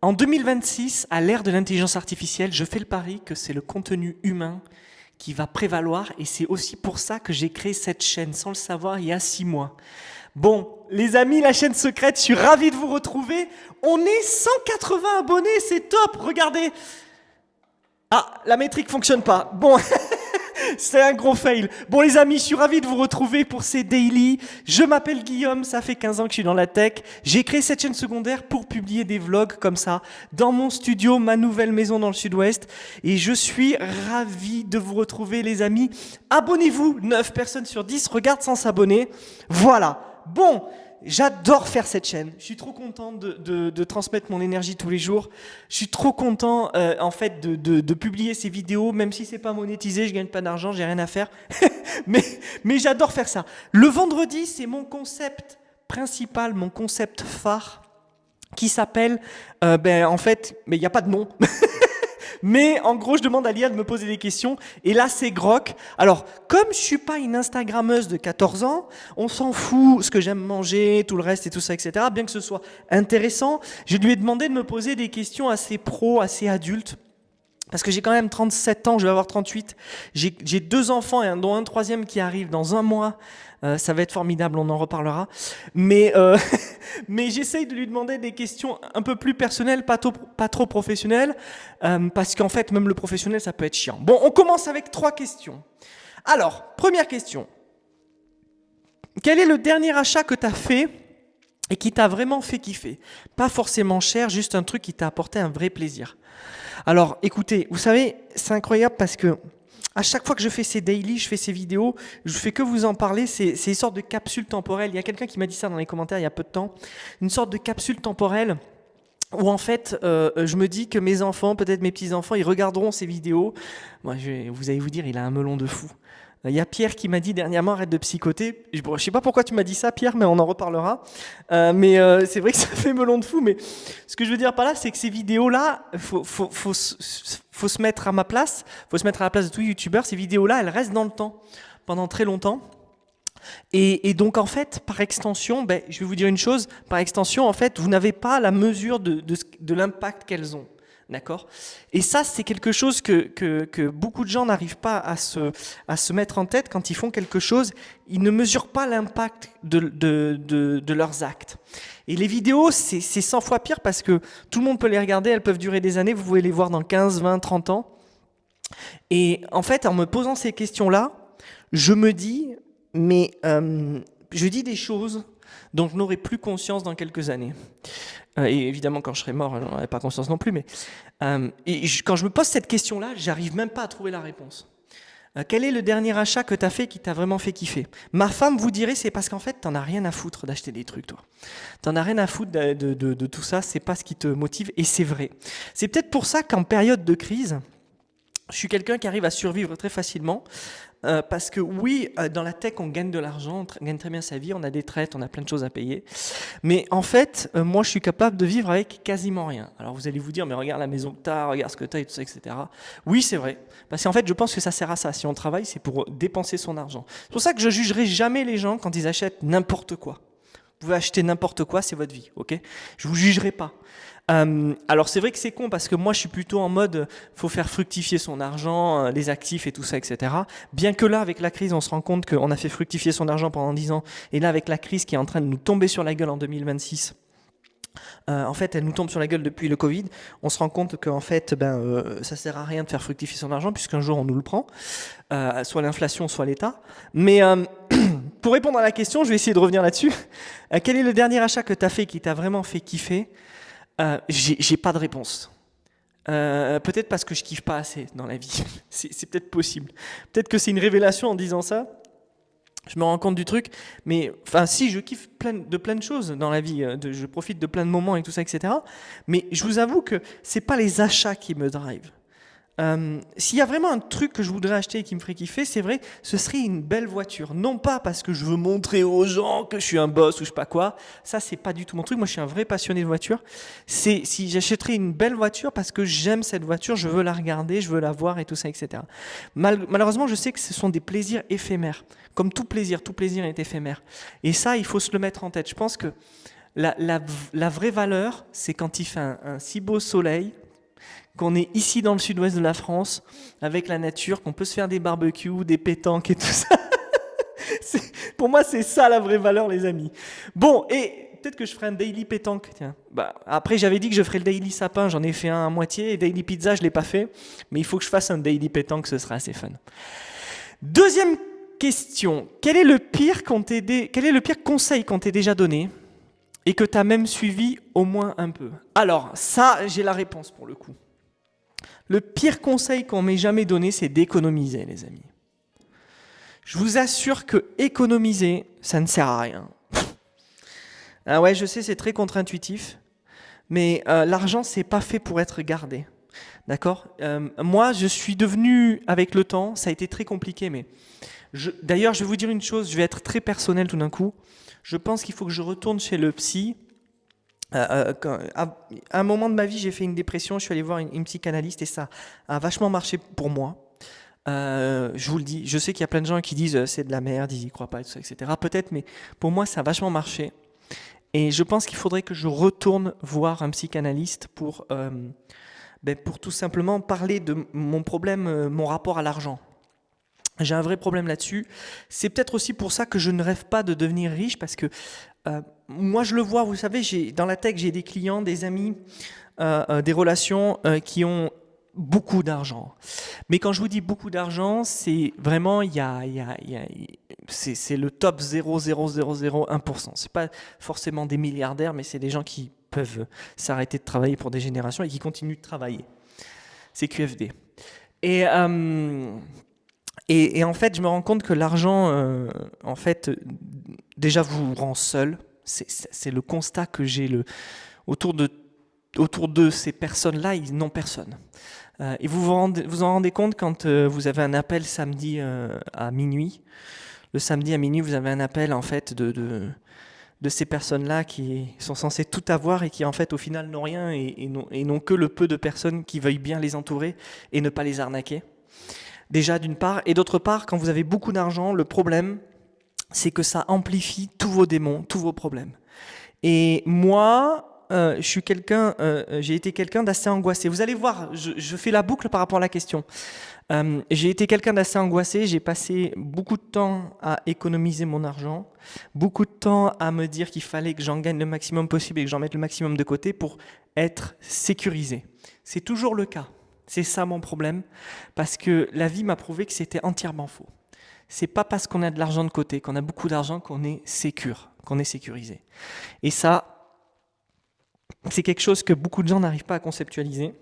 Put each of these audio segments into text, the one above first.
En 2026, à l'ère de l'intelligence artificielle, je fais le pari que c'est le contenu humain qui va prévaloir et c'est aussi pour ça que j'ai créé cette chaîne sans le savoir il y a 6 mois. Bon, les amis, la chaîne secrète, je suis ravi de vous retrouver. On est 180 abonnés, c'est top, regardez. Ah, la métrique fonctionne pas. Bon, c'est un gros fail. Bon les amis, je suis ravi de vous retrouver pour ces daily. Je m'appelle Guillaume, ça fait 15 ans que je suis dans la tech. J'ai créé cette chaîne secondaire pour publier des vlogs comme ça, dans mon studio, ma nouvelle maison dans le sud-ouest. Et je suis ravi de vous retrouver les amis. Abonnez-vous, 9 personnes sur 10 regardent sans s'abonner. Voilà. Bon, j'adore faire cette chaîne. Je suis trop content de transmettre mon énergie tous les jours. Je suis trop content en fait de publier ces vidéos, même si c'est pas monétisé, je gagne pas d'argent, j'ai rien à faire. mais j'adore faire ça. Le vendredi, c'est mon concept principal, mon concept phare, qui s'appelle, en fait, mais il n'y a pas de nom. Mais en gros, je demande à l'IA de me poser des questions. Et là, c'est Grok. Alors, comme je suis pas une Instagrammeuse de 14 ans, on s'en fout ce que j'aime manger, tout le reste et tout ça, etc. Bien que ce soit intéressant, je lui ai demandé de me poser des questions assez pro, assez adultes. Parce que j'ai quand même 37 ans, je vais avoir 38. J'ai 2 enfants, dont un troisième qui arrive dans un mois. Ça va être formidable, on en reparlera. Mais, mais j'essaye de lui demander des questions un peu plus personnelles, pas trop professionnelles. Parce qu'en fait, même le professionnel, ça peut être chiant. Bon, on commence avec 3 questions. Alors, première question. Quel est le dernier achat que tu as fait et qui t'a vraiment fait kiffer? Pas forcément cher, juste un truc qui t'a apporté un vrai plaisir. Alors, écoutez, vous savez, c'est incroyable parce que à chaque fois que je fais ces daily, je fais ces vidéos, je fais que vous en parler, c'est une sorte de capsule temporelle. Il y a quelqu'un qui m'a dit ça dans les commentaires il y a peu de temps. Une sorte de capsule temporelle où en fait, je me dis que mes enfants, peut-être mes petits-enfants, ils regarderont ces vidéos. Moi, vous allez vous dire, il a un melon de fou. Il y a Pierre qui m'a dit dernièrement, arrête de psychoter. Je ne sais pas pourquoi tu m'as dit ça, Pierre, mais on en reparlera. Mais c'est vrai que ça fait melon de fou. Mais ce que je veux dire par là, c'est que ces vidéos-là, faut se mettre à ma place. Faut se mettre à la place de tous les youtubeurs. Ces vidéos-là, elles restent dans le temps, pendant très longtemps. Et donc, en fait, par extension, je vais vous dire une chose. Par extension, en fait, vous n'avez pas la mesure de l'impact qu'elles ont. D'accord? Et ça, c'est quelque chose que beaucoup de gens n'arrivent pas à se mettre en tête quand ils font quelque chose. Ils ne mesurent pas l'impact de leurs actes. Et les vidéos, c'est 100 fois pire parce que tout le monde peut les regarder, elles peuvent durer des années, vous pouvez les voir dans 15, 20, 30 ans. Et en fait, en me posant ces questions-là, je me dis, je dis des choses dont je n'aurai plus conscience dans quelques années. Et évidemment, quand je serai mort, je n'en aurai pas conscience non plus. Mais quand je me pose cette question-là, j'arrive même pas à trouver la réponse. Quel est le dernier achat que tu as fait qui t'a vraiment fait kiffer? Ma femme vous dirait, c'est parce qu'en fait, t'en as rien à foutre d'acheter des trucs, toi. T'en as rien à foutre de tout ça, c'est pas ce qui te motive, et c'est vrai. C'est peut-être pour ça qu'en période de crise, je suis quelqu'un qui arrive à survivre très facilement. Parce que oui, dans la tech, on gagne de l'argent, on gagne très bien sa vie, on a des traites, on a plein de choses à payer. Mais en fait, moi, je suis capable de vivre avec quasiment rien. Alors vous allez vous dire, mais regarde la maison que tu as, regarde ce que tu as et tout ça, etc. Oui, c'est vrai. Parce qu'en fait, je pense que ça sert à ça. Si on travaille, c'est pour dépenser son argent. C'est pour ça que je jugerai jamais les gens quand ils achètent n'importe quoi. Vous pouvez acheter n'importe quoi, c'est votre vie, ok? Je vous jugerai pas. Alors c'est vrai que c'est con parce que moi je suis plutôt en mode faut faire fructifier son argent, les actifs et tout ça, etc. Bien que là avec la crise on se rend compte qu'on a fait fructifier son argent pendant 10 ans et là avec la crise qui est en train de nous tomber sur la gueule en 2026, en fait elle nous tombe sur la gueule depuis le Covid, on se rend compte qu'en fait ça sert à rien de faire fructifier son argent puisqu'un jour on nous le prend, soit l'inflation soit l'État. Mais pour répondre à la question, je vais essayer de revenir là-dessus. Quel est le dernier achat que tu as fait qui t'a vraiment fait kiffer? J'ai pas de réponse. Peut-être parce que je kiffe pas assez dans la vie. C'est peut-être possible. Peut-être que c'est une révélation en disant ça. Je me rends compte du truc. Mais enfin, si, je kiffe de plein de choses dans la vie. Je profite de plein de moments et tout ça, etc. Mais je vous avoue que c'est pas les achats qui me drive. S'il y a vraiment un truc que je voudrais acheter et qui me ferait kiffer, c'est vrai, ce serait une belle voiture. Non pas parce que je veux montrer aux gens que je suis un boss ou je sais pas quoi. Ça, c'est pas du tout mon truc. Moi, je suis un vrai passionné de voiture. C'est si j'achèterais une belle voiture parce que j'aime cette voiture, je veux la regarder, je veux la voir et tout ça, etc. Malheureusement, je sais que ce sont des plaisirs éphémères. Comme tout plaisir est éphémère. Et ça, il faut se le mettre en tête. Je pense que La vraie valeur, c'est quand il fait un si beau soleil, qu'on est ici dans le sud-ouest de la France, avec la nature, qu'on peut se faire des barbecues, des pétanques et tout ça. Pour moi, c'est ça la vraie valeur, les amis. Bon, et peut-être que je ferai un daily pétanque. Tiens. Bah, après, j'avais dit que je ferais le daily sapin, j'en ai fait un à moitié, et daily pizza, je ne l'ai pas fait. Mais il faut que je fasse un daily pétanque, ce sera assez fun. Deuxième question. Quel est le pire conseil qu'on t'ait déjà donné et que tu as même suivi au moins un peu? Alors, ça, j'ai la réponse pour le coup. Le pire conseil qu'on m'ait jamais donné, c'est d'économiser, les amis. Je vous assure que économiser, ça ne sert à rien. Ah ouais, je sais, c'est très contre-intuitif, mais l'argent, c'est pas fait pour être gardé. D'accord? Moi, je suis devenu, avec le temps, ça a été très compliqué, mais d'ailleurs, je vais vous dire une chose, je vais être très personnel tout d'un coup. Je pense qu'il faut que je retourne chez le psy. À un moment de ma vie, j'ai fait une dépression, je suis allé voir une psychanalyste et ça a vachement marché pour moi. Je vous le dis, je sais qu'il y a plein de gens qui disent c'est de la merde, ils y croient pas, et tout ça, etc. Peut-être, mais pour moi, ça a vachement marché. Et je pense qu'il faudrait que je retourne voir un psychanalyste pour tout simplement parler de mon problème, mon rapport à l'argent. J'ai un vrai problème là-dessus. C'est peut-être aussi pour ça que je ne rêve pas de devenir riche, parce que moi je le vois, vous savez, dans la tech, j'ai des clients, des amis, des relations qui ont beaucoup d'argent. Mais quand je vous dis beaucoup d'argent, c'est vraiment, c'est le top 0,0001%. C'est pas forcément des milliardaires, mais c'est des gens qui peuvent s'arrêter de travailler pour des générations et qui continuent de travailler. C'est QFD. Et en fait, je me rends compte que l'argent, en fait, déjà vous rend seul. C'est le constat que j'ai autour de ces personnes-là, ils n'ont personne. Et vous en rendez compte quand vous avez un appel samedi à minuit. Le samedi à minuit, vous avez un appel en fait de ces personnes-là qui sont censées tout avoir et qui en fait au final n'ont rien et n'ont que le peu de personnes qui veuillent bien les entourer et ne pas les arnaquer. Déjà d'une part, et d'autre part, quand vous avez beaucoup d'argent, le problème, c'est que ça amplifie tous vos démons, tous vos problèmes. Et moi, j'ai été quelqu'un d'assez angoissé. Vous allez voir, je fais la boucle par rapport à la question. J'ai été quelqu'un d'assez angoissé, j'ai passé beaucoup de temps à économiser mon argent, beaucoup de temps à me dire qu'il fallait que j'en gagne le maximum possible et que j'en mette le maximum de côté pour être sécurisé. C'est toujours le cas. C'est ça mon problème, parce que la vie m'a prouvé que c'était entièrement faux. C'est pas parce qu'on a de l'argent de côté, qu'on a beaucoup d'argent qu'on est sécure, qu'on est sécurisé. Et ça, c'est quelque chose que beaucoup de gens n'arrivent pas à conceptualiser.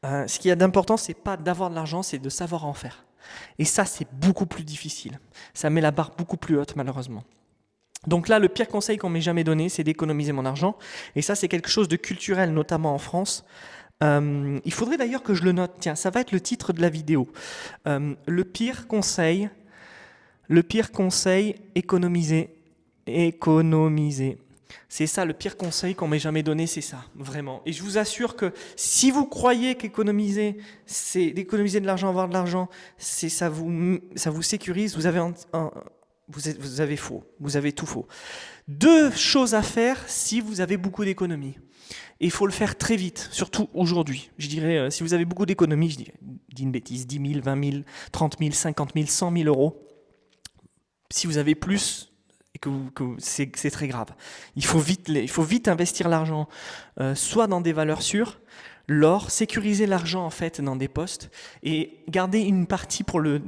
Ce qu'il y a d'important, c'est pas d'avoir de l'argent, c'est de savoir en faire. Et ça, c'est beaucoup plus difficile. Ça met la barre beaucoup plus haute, malheureusement. Donc là, le pire conseil qu'on m'ait jamais donné, c'est d'économiser mon argent. Et ça, c'est quelque chose de culturel, notamment en France. Il faudrait d'ailleurs que je le note. Tiens, ça va être le titre de la vidéo. Le pire conseil, économiser. C'est ça, le pire conseil qu'on m'ait jamais donné, c'est ça, vraiment. Et je vous assure que si vous croyez qu'économiser, c'est d'économiser de l'argent, avoir de l'argent, ça vous sécurise, vous avez faux, vous avez tout faux. 2 choses à faire si vous avez beaucoup d'économies. Et il faut le faire très vite, surtout aujourd'hui. Je dirais, si vous avez beaucoup d'économies, je dis une bêtise, 10 000, 20 000, 30 000, 50 000, 100 000 euros. Si vous avez plus, et c'est très grave. Il faut vite investir l'argent, soit dans des valeurs sûres, l'or, sécuriser l'argent en fait dans des postes et garder une partie pour le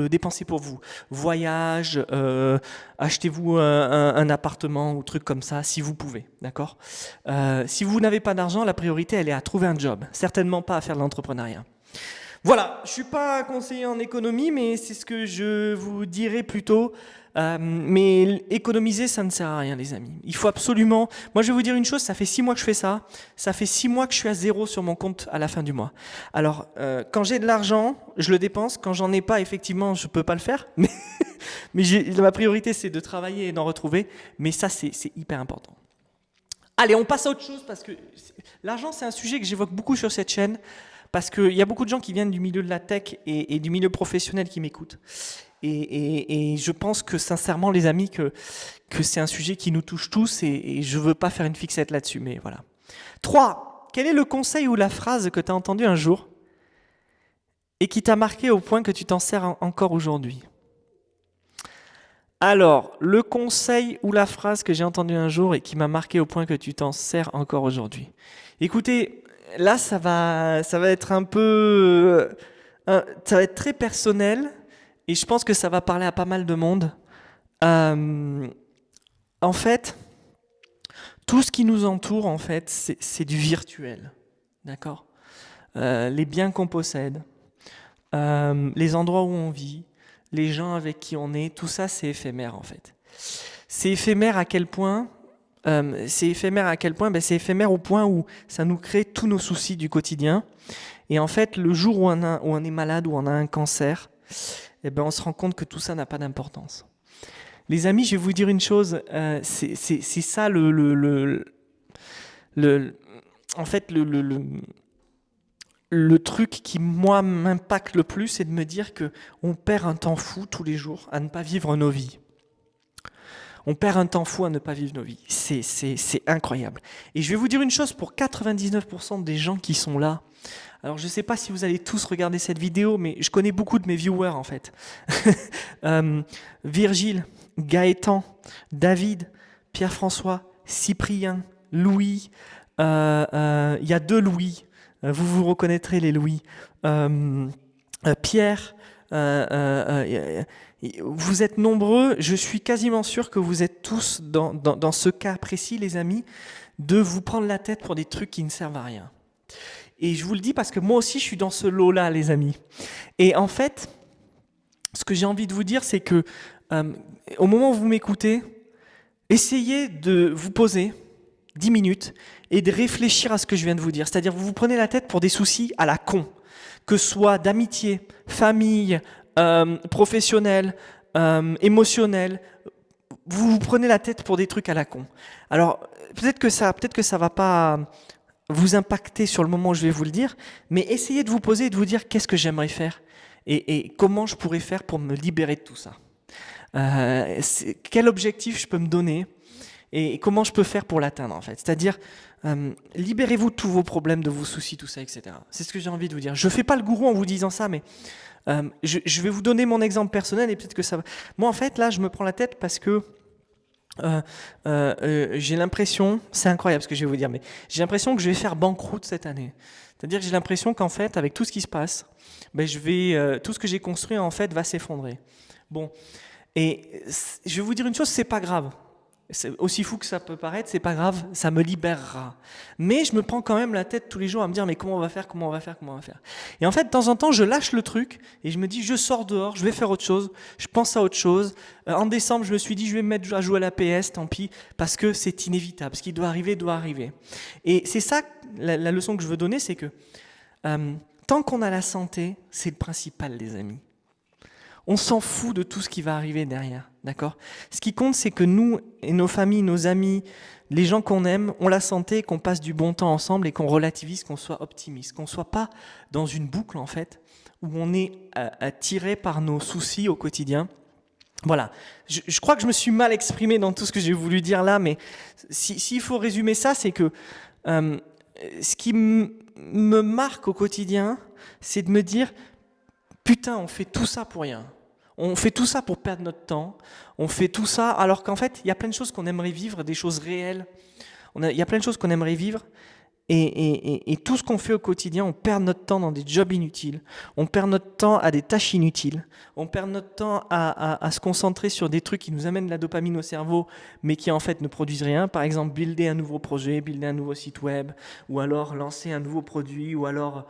dépenser pour vous. Voyage, achetez-vous un appartement ou truc comme ça si vous pouvez, d'accord? Si vous n'avez pas d'argent, la priorité elle est à trouver un job, certainement pas à faire de l'entrepreneuriat. Voilà, je suis pas conseiller en économie, mais c'est ce que je vous dirais plutôt. Mais économiser, ça ne sert à rien, les amis. Il faut absolument... Moi, je vais vous dire une chose, ça fait 6 mois que je fais ça. Ça fait 6 mois que je suis à 0 sur mon compte à la fin du mois. Alors, quand j'ai de l'argent, je le dépense. Quand j'en ai pas, effectivement, je peux pas le faire. Mais ma priorité, c'est de travailler et d'en retrouver. Mais ça, c'est hyper important. Allez, on passe à autre chose parce que l'argent, c'est un sujet que j'évoque beaucoup sur cette chaîne. Parce qu'il y a beaucoup de gens qui viennent du milieu de la tech et du milieu professionnel qui m'écoutent. Et je pense que sincèrement, les amis, que c'est un sujet qui nous touche tous et je veux pas faire une fixette là-dessus, mais voilà. 3. Quel est le conseil ou la phrase que tu as entendu un jour et qui t'a marqué au point que tu t'en sers encore aujourd'hui? Alors, le conseil ou la phrase que j'ai entendue un jour et qui m'a marqué au point que tu t'en sers encore aujourd'hui. Écoutez, là, ça va être un peu, ça va être très personnel et je pense que ça va parler à pas mal de monde. Euh, en fait, tout ce qui nous entoure, en fait, c'est du virtuel, d'accord? Les biens qu'on possède, les endroits où on vit, les gens avec qui on est, tout ça, c'est éphémère, en fait. C'est éphémère à quel point? C'est éphémère à quel point? C'est éphémère au point où ça nous crée tous nos soucis du quotidien. Et en fait, le jour où on est malade, où on a un cancer, on se rend compte que tout ça n'a pas d'importance. Les amis, je vais vous dire une chose, c'est ça en fait, le truc qui, moi, m'impacte le plus, c'est de me dire qu'on perd un temps fou tous les jours à ne pas vivre nos vies. On perd un temps fou à ne pas vivre nos vies. C'est incroyable. Et je vais vous dire une chose, pour 99% des gens qui sont là, alors je ne sais pas si vous allez tous regarder cette vidéo, mais je connais beaucoup de mes viewers en fait. Virgile, Gaëtan, David, Pierre-François, Cyprien, Louis, il y a 2 Louis, vous vous reconnaîtrez les Louis, Pierre, vous êtes nombreux, je suis quasiment sûr que vous êtes tous dans ce cas précis, les amis, de vous prendre la tête pour des trucs qui ne servent à rien. Et je vous le dis parce que moi aussi je suis dans ce lot-là, les amis. Et en fait, ce que j'ai envie de vous dire, c'est que au moment où vous m'écoutez, essayez de vous poser 10 minutes et de réfléchir à ce que je viens de vous dire. C'est-à-dire, vous vous prenez la tête pour des soucis à la con, que ce soit d'amitié, famille, professionnel, émotionnel. Vous vous prenez la tête pour des trucs à la con. Alors, peut-être que ça va pas vous impacter sur le moment où je vais vous le dire, mais essayez de vous poser et de vous dire qu'est-ce que j'aimerais faire et comment je pourrais faire pour me libérer de tout ça. Quel objectif je peux me donner et comment je peux faire pour l'atteindre en fait. C'est-à-dire, libérez-vous de tous vos problèmes, de vos soucis, tout ça, etc. C'est ce que j'ai envie de vous dire. Je ne fais pas le gourou en vous disant ça, mais je vais vous donner mon exemple personnel et peut-être que ça va... Moi en fait, là, je me prends la tête parce que j'ai l'impression, c'est incroyable ce que je vais vous dire, mais j'ai l'impression que je vais faire banqueroute cette année. C'est-à-dire que j'ai l'impression qu'en fait, avec tout ce qui se passe, tout ce que j'ai construit en fait va s'effondrer. Bon, et je vais vous dire une chose, c'est pas grave. C'est aussi fou que ça peut paraître, c'est pas grave, ça me libérera. Mais je me prends quand même la tête tous les jours à me dire mais comment on va faire, comment on va faire, comment on va faire. Et en fait, de temps en temps, je lâche le truc et je me dis je sors dehors, je vais faire autre chose, je pense à autre chose. En décembre, je me suis dit je vais me mettre à jouer à la PS, tant pis, parce que c'est inévitable. Ce qui doit arriver, doit arriver. Et c'est ça, la leçon que je veux donner, c'est que tant qu'on a la santé, c'est le principal, les amis. On s'en fout de tout ce qui va arriver derrière, d'accord? Ce qui compte, c'est que nous et nos familles, nos amis, les gens qu'on aime, ont la santé, qu'on passe du bon temps ensemble et qu'on relativise, qu'on soit optimiste, qu'on ne soit pas dans une boucle, en fait, où on est attiré par nos soucis au quotidien. Voilà. Je crois que je me suis mal exprimé dans tout ce que j'ai voulu dire là, mais s'il faut résumer ça, c'est que ce qui me marque au quotidien, c'est de me dire putain, on fait tout ça pour rien. On fait tout ça pour perdre notre temps. On fait tout ça alors qu'en fait, il y a plein de choses qu'on aimerait vivre, des choses réelles. Il y a plein de choses qu'on aimerait vivre. Et tout ce qu'on fait au quotidien, on perd notre temps dans des jobs inutiles. On perd notre temps à des tâches inutiles. On perd notre temps à se concentrer sur des trucs qui nous amènent de la dopamine au cerveau, mais qui en fait ne produisent rien. Par exemple, builder un nouveau projet, builder un nouveau site web, ou alors lancer un nouveau produit, ou alors...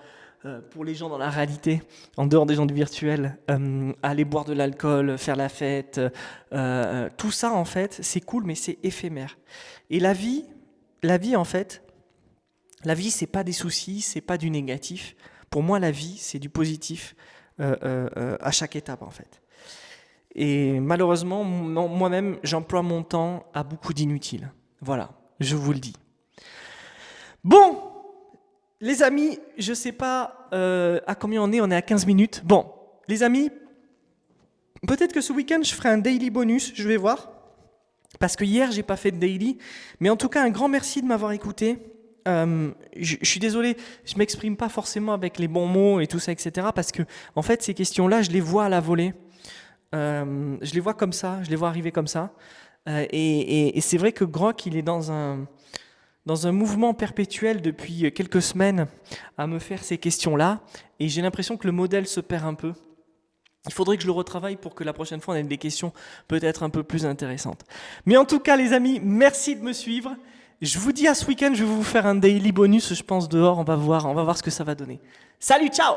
pour les gens dans la réalité, en dehors des gens du virtuel, aller boire de l'alcool, faire la fête, tout ça en fait, c'est cool, mais c'est éphémère. Et la vie en fait, la vie c'est pas des soucis, c'est pas du négatif. Pour moi, la vie c'est du positif à chaque étape en fait. Et malheureusement, moi-même, j'emploie mon temps à beaucoup d'inutiles. Voilà, je vous le dis. Bon. Les amis, je ne sais pas à combien on est à 15 minutes. Bon, les amis, Peut-être que ce week-end, je ferai un daily bonus, je vais voir. Parce que hier, j'ai pas fait de daily. Mais en tout cas, un grand merci de m'avoir écouté. Je suis désolé, je m'exprime pas forcément avec les bons mots et tout ça, etc. Parce que, en fait, ces questions-là, je les vois à la volée. Je les vois comme ça, je les vois arriver comme ça. Et c'est vrai que Grok, il est dans un mouvement perpétuel depuis quelques semaines à me faire ces questions-là. Et j'ai l'impression que le modèle se perd un peu. Il faudrait que je le retravaille pour que la prochaine fois, on ait des questions peut-être un peu plus intéressantes. Mais en tout cas, les amis, merci de me suivre. Je vous dis à ce week-end, je vais vous faire un daily bonus, je pense, dehors. On va voir ce que ça va donner. Salut, ciao!